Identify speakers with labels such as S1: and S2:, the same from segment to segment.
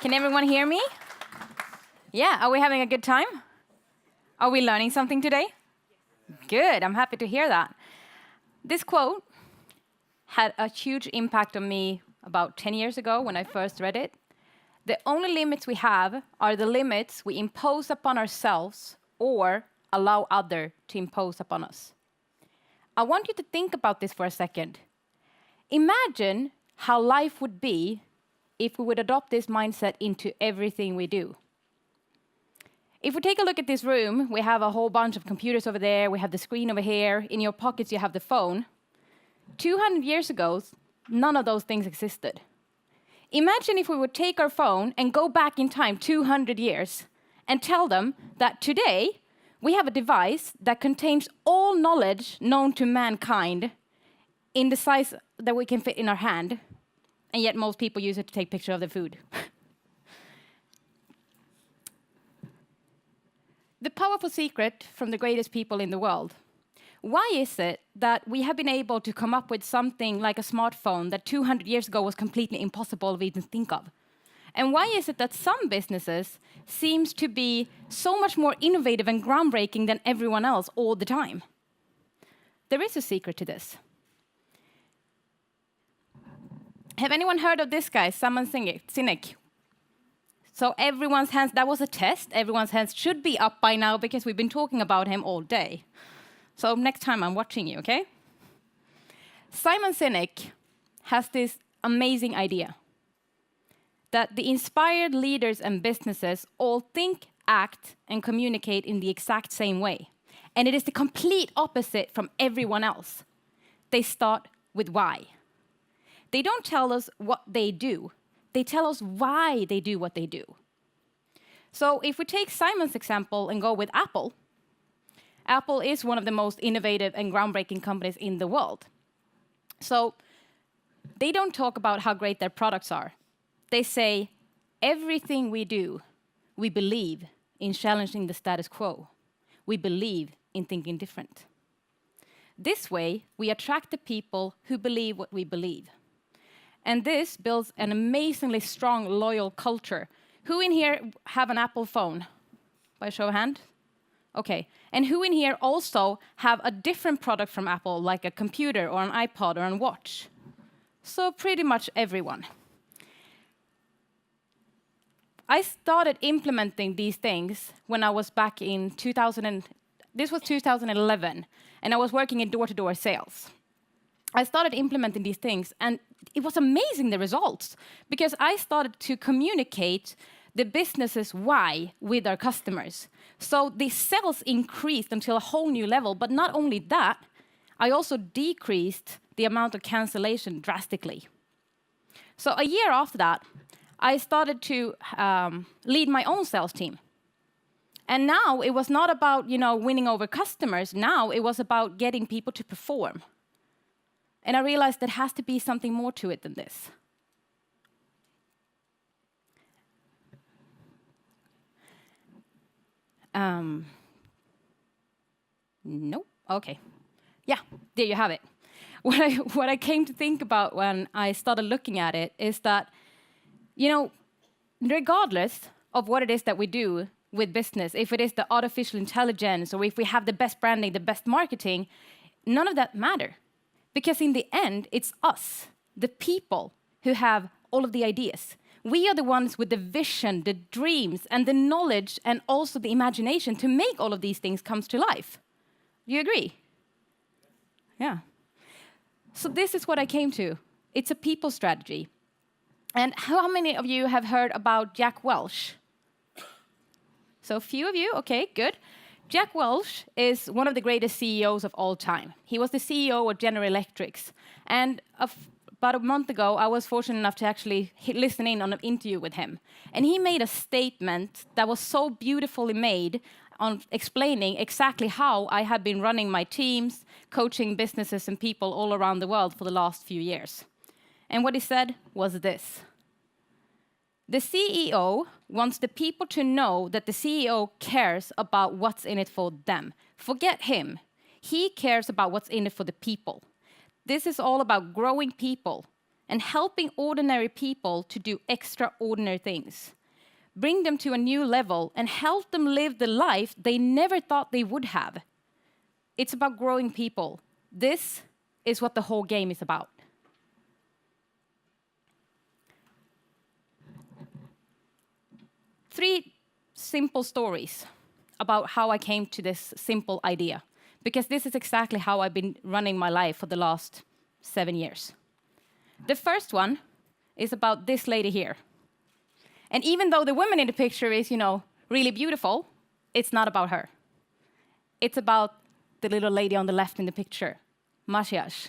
S1: Can everyone hear me? Yeah, are we having a good time? Are we learning something today? Good, I'm happy to hear that. This quote had a huge impact on me about 10 years ago when I first read it. The only limits we have are the limits we impose upon ourselves or allow others to impose upon us. I want you to think about this for a second. Imagine how life would be if we would adopt this mindset into everything we do. If we take a look at this room, we have a whole bunch of computers over there, we have the screen over here, in your pockets you have the phone. 200 years ago, none of those things existed. Imagine if we would take our phone and go back in time 200 years and tell them that today we have a device that contains all knowledge known to mankind in the size that we can fit in our hand, and yet most people use it to take pictures of their food. The powerful secret from the greatest people in the world. Why is it that we have been able to come up with something like a smartphone that 200 years ago was completely impossible to even think of? And why is it that some businesses seems to be so much more innovative and groundbreaking than everyone else all the time? There is a secret to this. Have anyone heard of this guy, Sinek? So everyone's hands, that was a test. Everyone's hands should be up by now because we've been talking about him all day. So next time I'm watching you, okay? Simon Sinek has this amazing idea that the inspired leaders and businesses all think, act, and communicate in the exact same way. And it is the complete opposite from everyone else. They start with why. They don't tell us what they do. They tell us why they do what they do. So if we take Simon's example and go with Apple, Apple is one of the most innovative and groundbreaking companies in the world. So they don't talk about how great their products are. They say, everything we do, we believe in challenging the status quo. We believe in thinking different. This way, we attract the people who believe what we believe. And this builds an amazingly strong, loyal culture. Who in here have an Apple phone? By show of hand? Okay. And who in here also have a different product from Apple, like a computer or an iPod or a watch? So pretty much everyone. I started implementing these things when I was back in 2011, and I was working in door-to-door sales. I started implementing these things, and it was amazing, the results, because I started to communicate the business's why with our customers. So the sales increased until a whole new level, but not only that, I also decreased the amount of cancellation drastically. So a year after that, I started to lead my own sales team. And now it was not about, winning over customers. Now it was about getting people to perform. And I realized there has to be something more to it than this. Nope. Okay. Yeah, there you have it. What I came to think about when I started looking at it is that, regardless of what it is that we do with business, if it is the artificial intelligence or if we have the best branding, the best marketing, none of that matter. Because in the end, it's us, the people, who have all of the ideas. We are the ones with the vision, the dreams, and the knowledge, and also the imagination to make all of these things come to life. Do you agree? Yeah. So this is what I came to. It's a people strategy. And how many of you have heard about Jack Welch? So a few of you, okay, good. Jack Welch is one of the greatest CEOs of all time. He was the CEO of General Electric. And about a month ago, I was fortunate enough to actually listen in on an interview with him. And he made a statement that was so beautifully made on explaining exactly how I have been running my teams, coaching businesses and people all around the world for the last few years. And what he said was this. The CEO wants the people to know that the CEO cares about what's in it for them. Forget him. He cares about what's in it for the people. This is all about growing people and helping ordinary people to do extraordinary things. Bring them to a new level and help them live the life they never thought they would have. It's about growing people. This is what the whole game is about. Three simple stories about how I came to this simple idea, because this is exactly how I've been running my life for the last 7 years. The first one is about this lady here. And even though the woman in the picture is, really beautiful, it's not about her. It's about the little lady on the left in the picture, Maciej.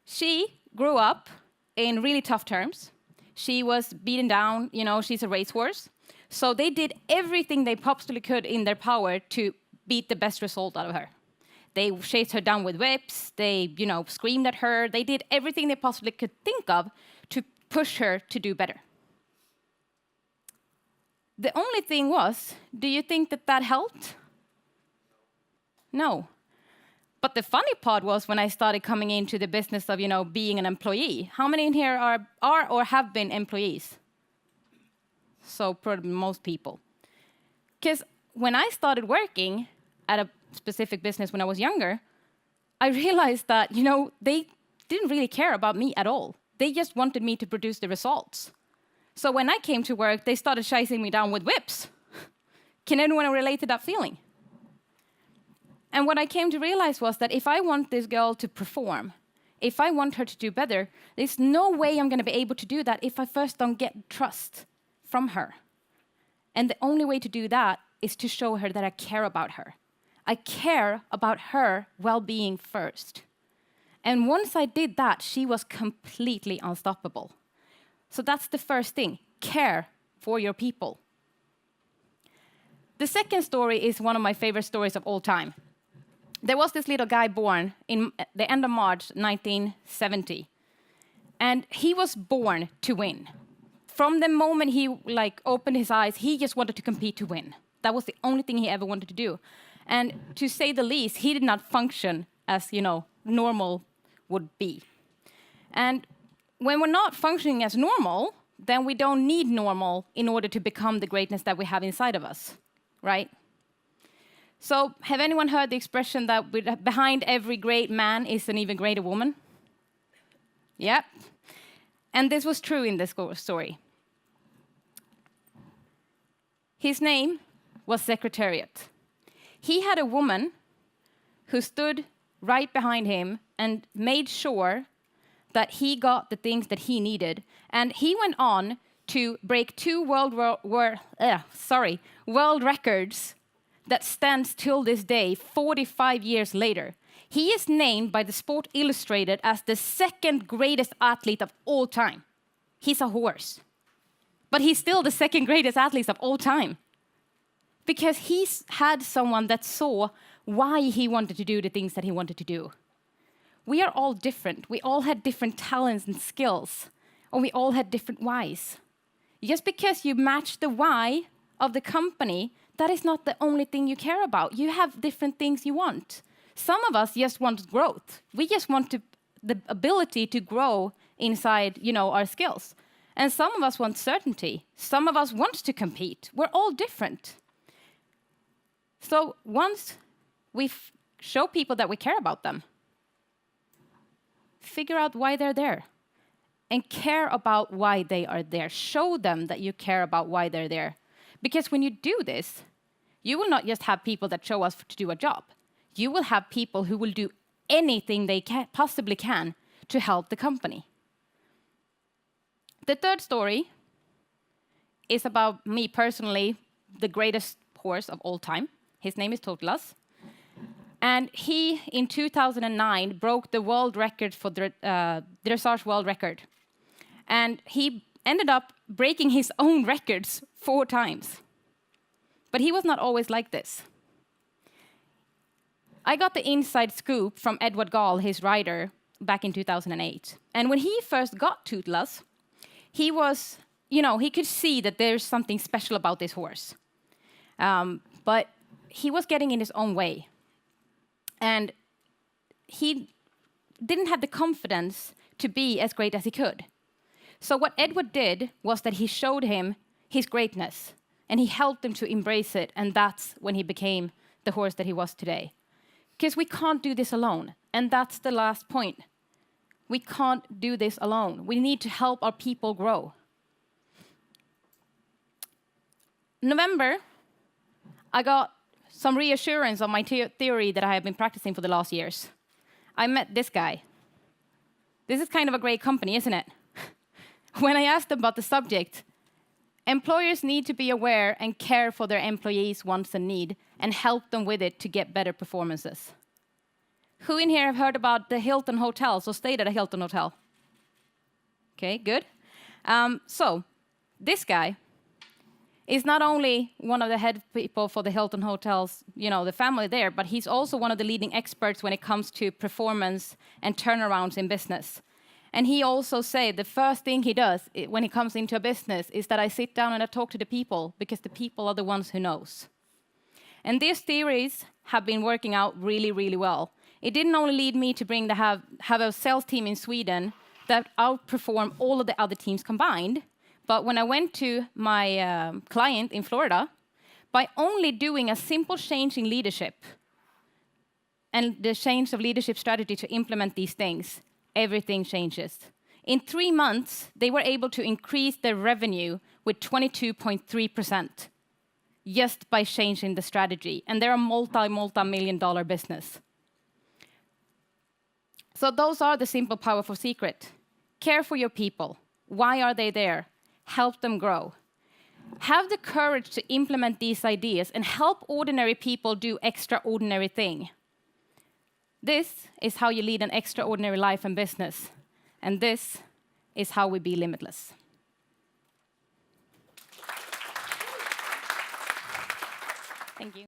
S1: She grew up in really tough terms. She was beaten down, she's a racehorse. So they did everything they possibly could in their power to beat the best result out of her. They chased her down with whips, they, screamed at her, they did everything they possibly could think of to push her to do better. The only thing was, do you think that helped? No. But the funny part was when I started coming into the business of, being an employee. How many in here are or have been employees? So probably most people. Because when I started working at a specific business when I was younger, I realized that, they didn't really care about me at all. They just wanted me to produce the results. So when I came to work, they started chasing me down with whips. Can anyone relate to that feeling? And what I came to realize was that if I want this girl to perform, if I want her to do better, there's no way I'm going to be able to do that if I first don't get trust from her. And the only way to do that is to show her that I care about her. I care about her well-being first. And once I did that, she was completely unstoppable. So that's the first thing, care for your people. The second story is one of my favorite stories of all time. There was this little guy born in the end of March 1970. And he was born to win. From the moment he opened his eyes, he just wanted to compete to win. That was the only thing he ever wanted to do. And to say the least, he did not function as, normal would be. And when we're not functioning as normal, then we don't need normal in order to become the greatness that we have inside of us, right? So have anyone heard the expression that behind every great man is an even greater woman? Yep. And this was true in this story. His name was Secretariat. He had a woman who stood right behind him and made sure that he got the things that he needed. And he went on to break 2 world records that stands till this day, 45 years later. He is named by the Sport Illustrated as the 2nd greatest athlete of all time. He's a horse. But he's still the 2nd greatest athlete of all time. Because he's had someone that saw why he wanted to do the things that he wanted to do. We are all different. We all had different talents and skills. Or we all had different whys. Just because you match the why of the company, that is not the only thing you care about. You have different things you want. Some of us just want growth. We just want the ability to grow inside, our skills. And some of us want certainty. Some of us want to compete. We're all different. So once we show people that we care about them, figure out why they're there and care about why they are there. Show them that you care about why they're there. Because when you do this, you will not just have people that show us to do a job. You will have people who will do anything they possibly can to help the company. The third story is about me personally, the greatest horse of all time. His name is Totilas. And he, in 2009, broke the world record for the dressage world record. And he ended up breaking his own records 4 times. But he was not always like this. I got the inside scoop from Edward Gall, his rider, back in 2008. And when he first got Tootlas, he was, he could see that there's something special about this horse. But he was getting in his own way. And he didn't have the confidence to be as great as he could. So what Edward did was that he showed him his greatness, and he helped him to embrace it, and that's when he became the horse that he was today. Because we can't do this alone, and that's the last point. We can't do this alone. We need to help our people grow. November, I got some reassurance on my theory that I have been practicing for the last years. I met this guy. This is kind of a great company, isn't it? When I asked them about the subject, employers need to be aware and care for their employees' wants and need and help them with it to get better performances. Who in here have heard about the Hilton hotels or stayed at a Hilton hotel? Okay, good. So this guy is not only one of the head people for the Hilton hotels, you know, the family there, but he's also one of the leading experts when it comes to performance and turnarounds in business. And he also said the first thing he does when he comes into a business is that I sit down and I talk to the people, because the people are the ones who knows. And these theories have been working out really, really well. It didn't only lead me to have a sales team in Sweden that outperform all of the other teams combined, but when I went to my client in Florida, by only doing a simple change in leadership and the change of leadership strategy to implement these things, everything changes. In 3 months, they were able to increase their revenue with 22.3% just by changing the strategy. And they're a multi-million-dollar business. So those are the simple, powerful secret. Care for your people. Why are they there? Help them grow. Have the courage to implement these ideas and help ordinary people do extraordinary things. This is how you lead an extraordinary life and business. And this is how we be limitless. Thank you.